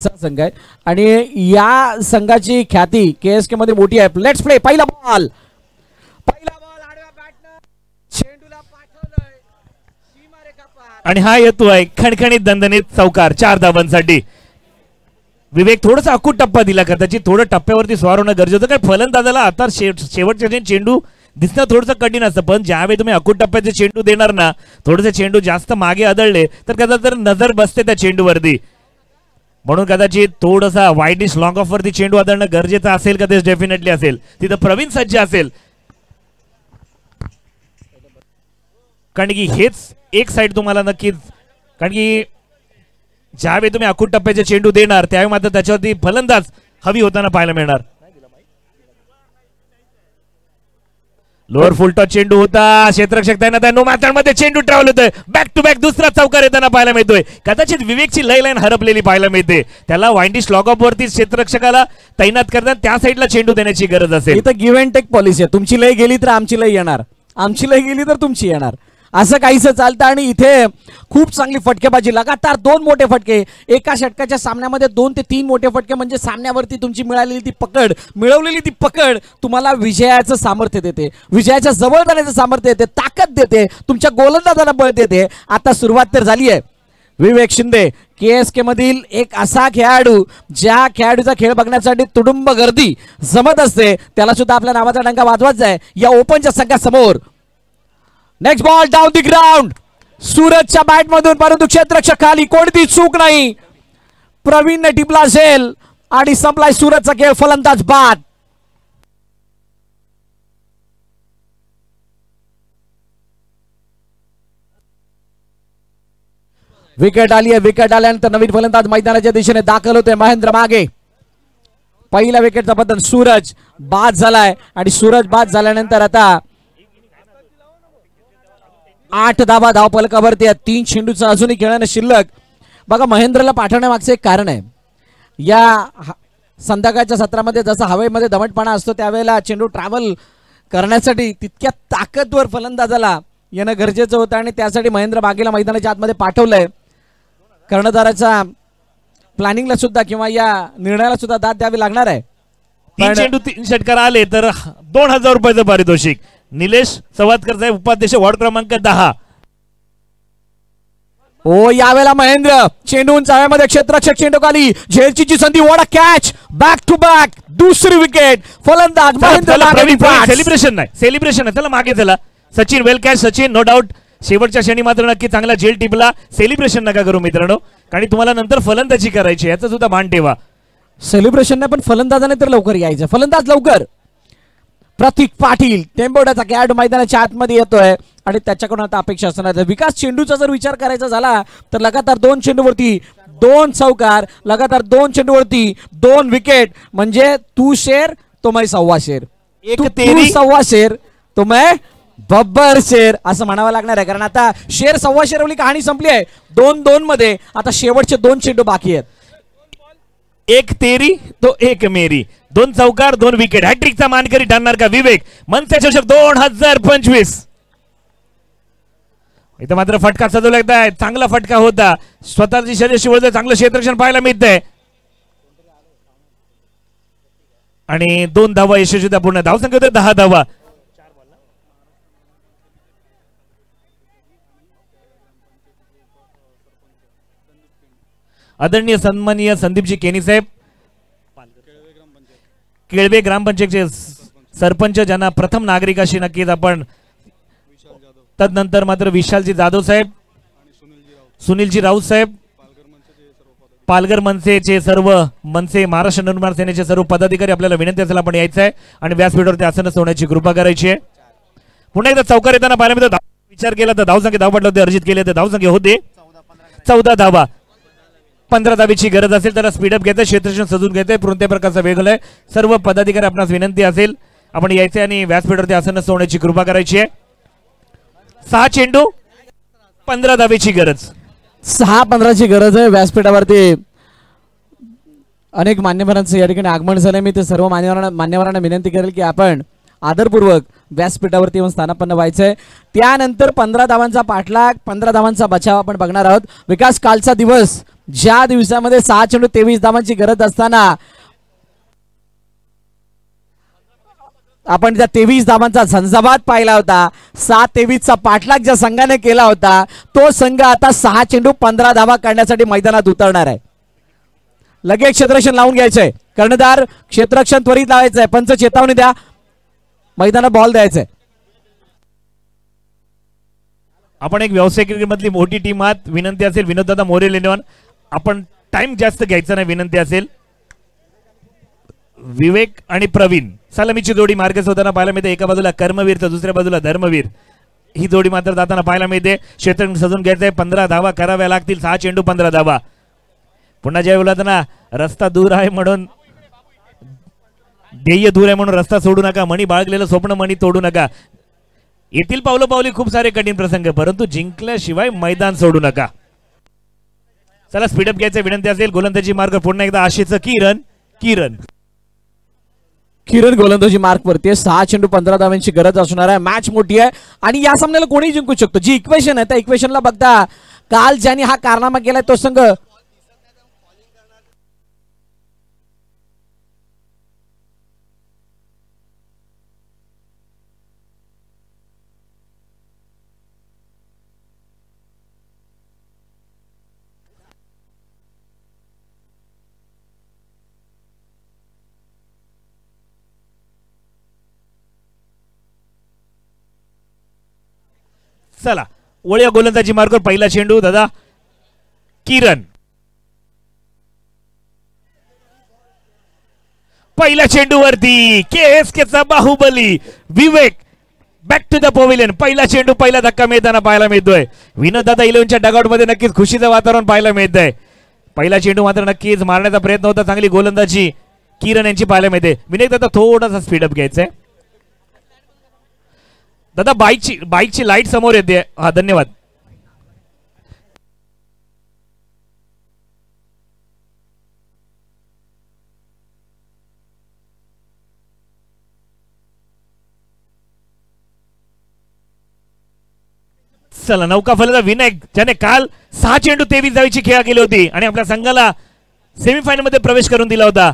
संघ आहे आणि या संघाची ख्याती केएसके मध्ये मोठी आहे. Let's play. पहिला बॉल आडव्या बॅटनं चेंडूला पाठवलंय सीमारेखा पार आणि हा येतोय खणखणीत दणदणीत चौकार 4 धावांसाठी. विवेक थोडासा अकूट टप्पा दिला कदाचित थोडं टप्प्यावरती स्वार होणं गरजेचं कारण फलंदाजाला आता शेवटच्या चेंडू दिसणं थोडंसं कठीण असतं पण ज्यावेळी तुम्ही अकूट टप्प्याचे चेंडू देणार ना थोडेसे चेंडू जास्त मागे आदळले तर कदाचित नजर बसते त्या चेंडूवरती म्हणून कदाचित थोडासा वाईडिश लॉंग ऑफ वरती चेंडू आदळणं गरजेचं असेल का ते डेफिनेटली असेल. तिथं प्रवीण सज्ज असेल कारण की हेच एक साईड तुम्हाला नक्कीच कारण की ज्यावेळी तुम्ही अकूट टप्प्याचे चेंडू देणार त्यावेळी मात्र त्याच्यावरती फलंदाज हवी होताना पाहायला मिळणार. लोअर फुल टॉस चेंडू होता क्षेत्ररक्षक त्यांना नो मात्रांमध्ये चेंडू ट्रॅव्हल होतोय बॅक टू बॅक दुसरा चौकार येताना पाहायला मिळतोय. कदाचित विवेकची लय लाईन हरपलेली पाहायला मिळते त्याला वाइंडिश लॉग ऑफ वरती क्षेत्ररक्षकाला तैनात करतात त्या साईडला चेंडू देण्याची गरज असेल. इथं गिव्ह अँड टेक पॉलिसी आहे. तुमची लय गेली तर आमची लय येणार आमची लय गेली तर तुमची येणार असं काहीसं चालतं आणि इथे खूप चांगली फटकेबाजी लगातार 2 मोठे फटके एका षटकाच्या सामन्यामध्ये 2 ते 3 मोठे फटके म्हणजे सामन्यावरती तुमची मिळवलेली ती पकड तुम्हाला विजयाचं सामर्थ्य देते विजयाच्या जवळ जाण्याचं सामर्थ्य देते ताकद देते तुमच्या गोलंदाजाला बळ देते. आता सुरुवात तर झाली आहे. विवेक शिंदे केएसके मधील एक असा खेळाडू ज्या खेळाडूचा खेळ बघण्यासाठी तुडुंब गर्दी जमत असते त्याला सुद्धा आपल्या नावाचा डंका वाजवायचा आहे या ओपनच्या संघासमोर. Next ball down the ground सूरजच्या बॅट मधून परंतु क्षेत्ररक्षक खाली कोणती चूक नाही. प्रवीणने टिपला असेल आणि संपलाय सूरजचा खेळ. फलंदाज बाद. विकेट आली आहे. विकेट आल्यानंतर नवीन फलंदाज मैदानाच्या दिशेने दाखल होते. महेंद्र मागे पहिल्या विकेटचा बदल सूरज बाद झालाय आणि सूरज बाद झाल्यानंतर आता 8 धावा धावफलकावरती 3 चेंडूचं अजूनही खेळणं शिल्लक. बघा महेंद्रला पाठवण्यामागचं एक कारण आहे. या संध्याकाळच्या सत्रामध्ये जसं हवेमध्ये दमटपणा असतो त्यावेळेला चेंडू ट्रॅव्हल करण्यासाठी तितक्या ताकदवर फलंदाजाला येणं गरजेचं होतं आणि त्यासाठी महेंद्र बागेला मैदानाच्या आतमध्ये पाठवलंय. कर्णधाराच्या प्लॅनिंगला सुद्धा किंवा या निर्णयाला सुद्धा दाद द्यावी लागणार आहे. 3 चेंडू 3 षटकार आले तर 2000 रुपयाचं पारितोषिक. निलेश सवादकर साहेब उपाध्यक्ष वॉर्ड क्रमांक 10. ओ यावेळेला महेंद्र चेंडू उंचाव्यामध्ये क्षेत्ररक्षक चेंडू खाली झेलची संधी वडा कॅच बॅक टू बॅक दुसरी विकेट. फलंदाज महेंद्र सेलिब्रेशन नाही त्याला मागे चला. Sachin well catch Sachin no doubt शेवटच्या क्षणी मात्र नक्की चांगला झेल टिपला. सेलिब्रेशन नका करू मित्रांनो कारण तुम्हाला नंतर फलंदाजी करायची याचं सुद्धा भान ठेवा. सेलिब्रेशन नाही पण फलंदाजाने तर लवकर यायचं. फलंदाज लवकर. प्रतीक पाटील टेंबोड्याचा खेळाडू मैदानाच्या आतमध्ये येतोय आणि त्याच्याकडून आता अपेक्षा असणार. विकास चेंडूचा जर विचार करायचा झाला तर लगातार 2 चेंडूवरती 2 चौकार लगातार 2 चेंडूवरती 2 विकेट म्हणजे तू शेर तो मैं 1.25 शेर. एक तेरी 1.25 शेर तो मैं बब्बर शेर असं म्हणावं लागणार आहे कारण आता शेर 1.25 शेरवली कहाणी संपली आहे. 2-2 मध्ये आता शेवटचे 2 चेंडू बाकी आहेत. एक तेरी तो एक मेरी 2 चौकार 2 विकेट हॅट्रिकचा मानकरी ठरणार का विवेक. मनसे चषक 2025. इथं मात्र फटका सजवला आहे चांगला फटका होता. स्वतःची शर्यती वळते चांगलं क्षेत्ररक्षण पाहायला मिळतंय आणि 2 धावा यशस्वी पूर्ण. धावसंख्या होते 10 धावा. आदरणीय सन्माननीय संदीपजी केनी साहेब केळवे ग्रामपंचायतचे सरपंच ज्यांना प्रथम नागरिकाशी नक्कीच आपण तदनंतर मात्र विशालजी जाधव साहेब सुनीलजी राऊत साहेब पालघर मनसेचे सर्व मनसे महाराष्ट्र नवनिर्माण सेनेचे सर्व पदाधिकारी आपल्याला विनंती असेल आपण यायचं आहे आणि व्यासपीठावरती आसनस्थ होण्याची कृपा करायची आहे. पुन्हा एकदा चौकार येताना पाहायला मिळतो. विचार केला तर धावसंख्या धावपटला होते अर्जित केले तर धावसंख्या होते 14 धावा. 15 धावेची गरज असेल त्याला स्पीडअप घेते क्षेत्ररक्षण सजून घेते कोणत्या प्रकारचा वेग आहे. सर्व पदाधिकारी आपणास विनंती असेल आपण यायचे आणि व्यासपीठावरती आसनस्थ होण्याची कृपा करायची आहे. 6 चेंडू 15 धावेची गरज. 6-15ची गरज आहे. व्यासपीठावरती अनेक मान्यवरांचं या ठिकाणी आगमन झालं. मी ते सर्व मान्यवरांना विनंती करेल की आपण आदरपूर्वक व्यासपीठावरती येऊन स्थानापन्न व्हायचंय. त्यानंतर 15 धावांचा पाठलाग 15 धावांचा बचाव आपण बघणार आहोत. विकास कालचा दिवस ज्या दिवसामध्ये 6 चेंडू 23 धावांची गरज असताना आपण त्या 23 धावांचा झंझावात पाहिला होता, 7-23 चा पाठलाग ज्या संघाने केला होता तो संघ आता 6 चेंडू 15 धावा काढण्यासाठी मैदानात उतरणार आहे. लगेच क्षेत्ररक्षण लावून घ्यायचंय, कर्णधार क्षेत्ररक्षण त्वरित लावायचंय, पंच चेतावणी द्या, मैदानात बॉल द्यायचंय. आपण एक व्यावसायिक क्रिकेट मधली मोठी टीम आहात, विनंती असेल विनोददादा मोरे लेनवन आपण टाइम जास्त घ्यायचा नाही, विनंती असेल. विवेक आणि प्रवीण सलामीची जोडी मार्गस्थ होताना पाहायला मिळते, एका बाजूला कर्मवीर तर दुसऱ्या बाजूला धर्मवीर, ही जोडी मात्र जाताना पाहायला मिळते. क्षेत्र सजून घ्यायचंय, 15 धावा कराव्या लागतील, 6 चेंडू 15 धावा. पुन्हा ज्या वेळेला ना रस्ता दूर आहे म्हणून ध्येय दूर आहे म्हणून रस्ता सोडू नका, मणी बाळगलेलं स्वप्न मणी तोडू नका. येथील पावलं पावली खूप सारे कठीण प्रसंग, परंतु जिंकल्याशिवाय मैदान सोडू नका. चला स्पीडअप घ्यायचं विनंती असेल. गोलंदाजी मार्ग पुन्हा एकदा आशेचं किरण गोलंदाजी मार्क वरती 6 चेंडू 15 धावांची गरज असणार आहे. मॅच मोठी आहे आणि या सामन्याला कोणी जिंकू शकतो. जी इक्वेशन आहे त्या इक्वेशनला बघता काल ज्याने हा कारनामा केलाय तो संघ चला ओळ्या गोलंदाजी मार्गावर पहिला चेंडू दादा किरण, पहिल्या चेंडूवरती केएसकेचा बाहुबली विवेक बॅक टू द पवेलियन. पहिला चेंडू पहिला धक्का मिळताना पाहायला मिळतोय. विनोददादा इलेव्हनच्या डगआउट मध्ये नक्कीच खुशीचं वातावरण पाहायला मिळतंय. पहिला चेंडू मात्र नक्कीच मारण्याचा प्रयत्न होता, चांगली गोलंदाजी किरण यांची पाहायला मिळते. विनायक दादा थोडासा स्पीडअप घ्यायचंय दादा. बाईकची लाईट समोर येते. हा धन्यवाद. चला नौका फलंदाज विनायक ज्याने काल 6 चेंडू 23 धावेची खेळा केली होती आणि आपल्या संघाला सेमीफायनल मध्ये प्रवेश करून दिला होता.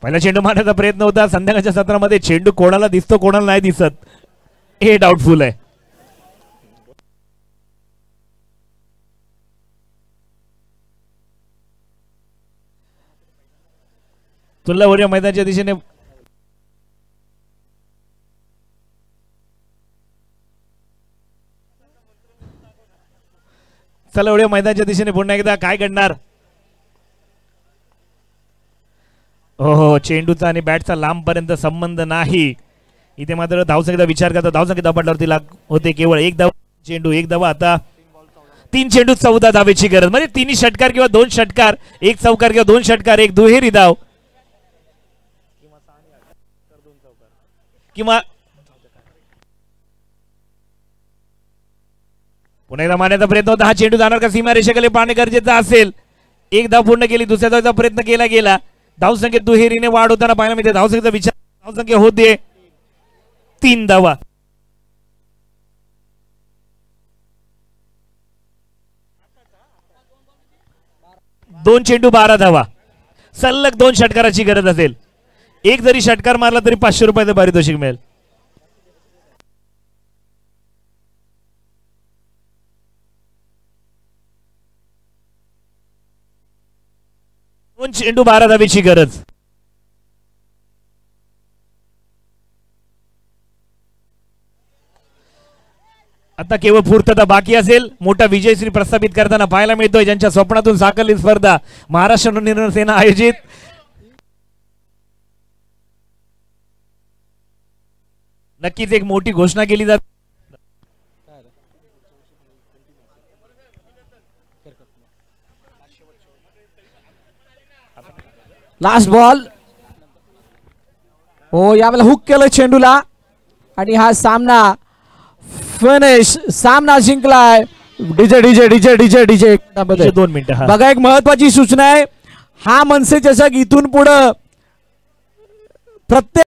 पहिला चेंडू मारण्याचा प्रयत्न होता. संध्याकाळच्या सत्रामध्ये चेंडू कोणाला दिसतो कोणाला नाही दिसत हे डाऊटफुल आहे. तुला वरील मैदानाच्या दिशेने चला एवढ्या मैदानाच्या दिशेने पुन्हा एकदा काय घडणार. हो चेंडूचा आणि बॅटचा लांबपर्यंत संबंध नाही. इथे मात्र धावसंख्येचा विचार करता धावसंख्या पडल्यावरती होते केवळ एक धाव. चेंडू एक धावा. आता 3 चेंडू 14 धावेची गरज, म्हणजे 3 षटकार किंवा 2 षटकार, 1 चौकार किंवा 2 षटकार, 1 दुहेरी धाव किंवा पुन्हा एकदा मारण्याचा प्रयत्न होता. हा चेंडू जाणार का सीमा रेषेखाली पाहणे गरजेचं असेल. 1 धाव पूर्ण केली, दुसऱ्या धावचा प्रयत्न केला गेला. धावसंख्येत दुहेरीने वाढ होताना पाहायला मिळते. धावसंख्येचा विचार धावसंख्या होते 3 धावा. दोन चेंडू 12 धावा. सलग 2 षटकाराची गरज असेल. एक जरी षटकार मारला तरी 500 रुपयाचं पारितोषिक मिळेल. 2 चेंडू 12 धावेची गरज. आता केवळ पूर्तता बाकी असेल. मोठा विजयश्री प्रस्थापित करताना पाहायला मिळतोय ज्यांच्या स्वप्नातून साकारली स्पर्धा महाराष्ट्र नवनिर्माण सेना आयोजित. नक्कीच एक मोठी घोषणा केली जाते. Last ball. हो यावेळेला हुक केलं चेंडूला आणि हा सामना फिनिश. सामना जिंकलाय DJ DJ DJ DJ DJ 2 मिनिटं. बघा एक महत्वाची सूचना आहे. हा मनसे चषक इथून पुढे प्रत्येक